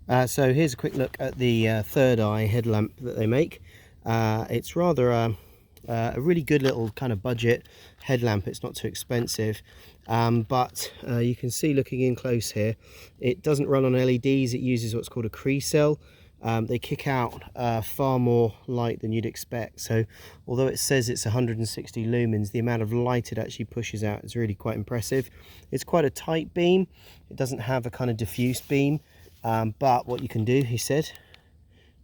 So here's a quick look at the third eye headlamp that they make. It's rather a really good little kind of budget headlamp. It's not too expensive, but you can see looking in close here, it doesn't run on LEDs. It uses what's called a Cree cell. They kick out far more light than you'd expect. So although it says it's 160 lumens, the amount of light it actually pushes out is really quite impressive. It's quite a tight beam. It doesn't have a kind of diffuse beam. But what you can do, he said,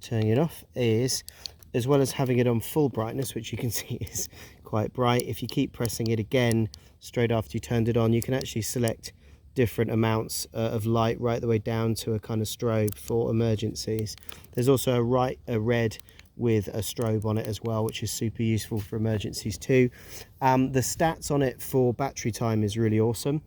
turning it off, is as well as having it on full brightness, which you can see is quite bright, if you keep pressing it again straight after you turned it on, you can actually select different amounts of light right the way down to a kind of strobe for emergencies. There's also a red with a strobe on it as well, which is super useful for emergencies too. The stats on it for battery time is really awesome.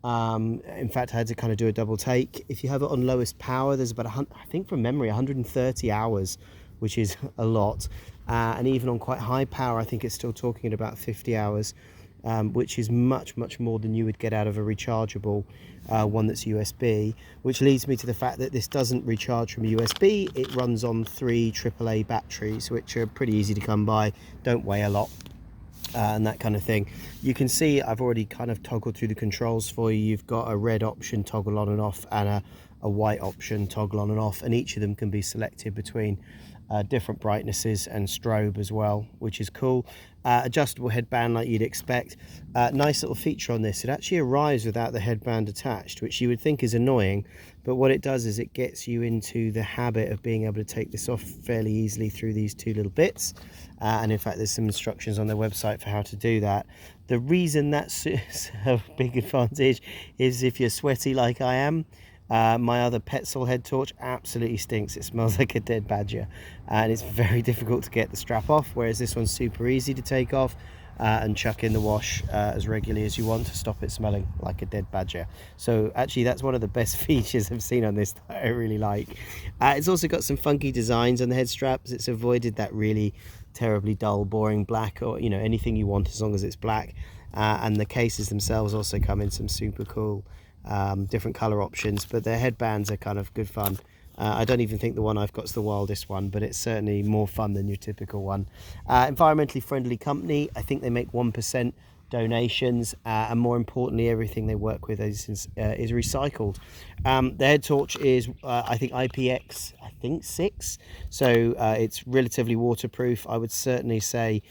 In fact, I had to kind of do a double take. If you have it on lowest power, there's about I think from memory 130 hours, which is a lot, and even on quite high power I think it's still talking at about 50 hours, which is much more than you would get out of a rechargeable one that's USB, which leads me to the fact that this doesn't recharge from USB. It runs on 3 AAA batteries, which are pretty easy to come by, don't weigh a lot, and that kind of thing. You can see I've already kind of toggled through the controls for you. You've got a red option, toggle on and off, and a white option, toggle on and off, and each of them can be selected between different brightnesses and strobe as well, which is cool. Adjustable headband like you'd expect. Nice little feature on this, it actually arrives without the headband attached, which you would think is annoying, but what it does is it gets you into the habit of being able to take this off fairly easily through these 2 little bits, and in fact there's some instructions on their website for how to do that. The reason that's a big advantage is if you're sweaty like I am. My other Petzl head torch absolutely stinks. It smells like a dead badger, and it's very difficult to get the strap off, whereas this one's super easy to take off and chuck in the wash as regularly as you want to stop it smelling like a dead badger. So actually that's one of the best features I've seen on this that I really like. It's also got some funky designs on the head straps. It's avoided that really terribly dull boring black, or anything you want as long as it's black, and the cases themselves also come in some super cool different color options, but their headbands are kind of good fun. I don't even think the one I've got is the wildest one, but it's certainly more fun than your typical one. Environmentally friendly company. I think they make 1% donations, and more importantly, everything they work with is recycled. The head torch is I think IPX 6, so it's relatively waterproof. I would certainly say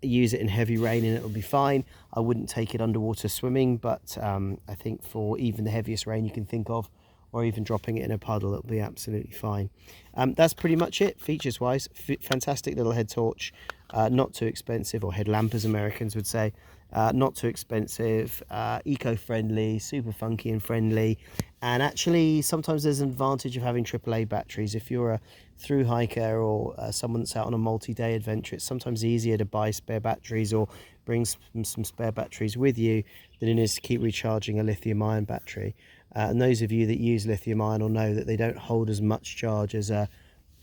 use it in heavy rain and it'll be fine. I wouldn't take it underwater swimming, but I think for even the heaviest rain you can think of, or even dropping it in a puddle, it'll be absolutely fine. That's pretty much it features wise. Fantastic little head torch, not too expensive, or headlamp as Americans would say. Not too expensive, eco-friendly, super funky and friendly, and actually sometimes there's an advantage of having AAA batteries. If you're a through hiker or someone that's out on a multi-day adventure, it's sometimes easier to buy spare batteries or bring some spare batteries with you than it is to keep recharging a lithium-ion battery. And those of you that use lithium-ion will know that they don't hold as much charge as a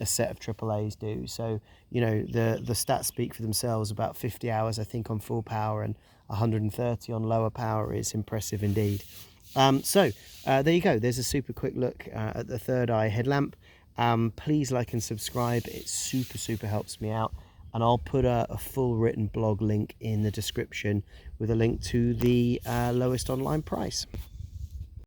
set of AAAs do. So the stats speak for themselves. About 50 hours I think on full power and 130 on lower power is impressive indeed. So there you go, there's a super quick look at the third eye headlamp. Please like and subscribe, it super helps me out, and I'll put a full written blog link in the description with a link to the lowest online price.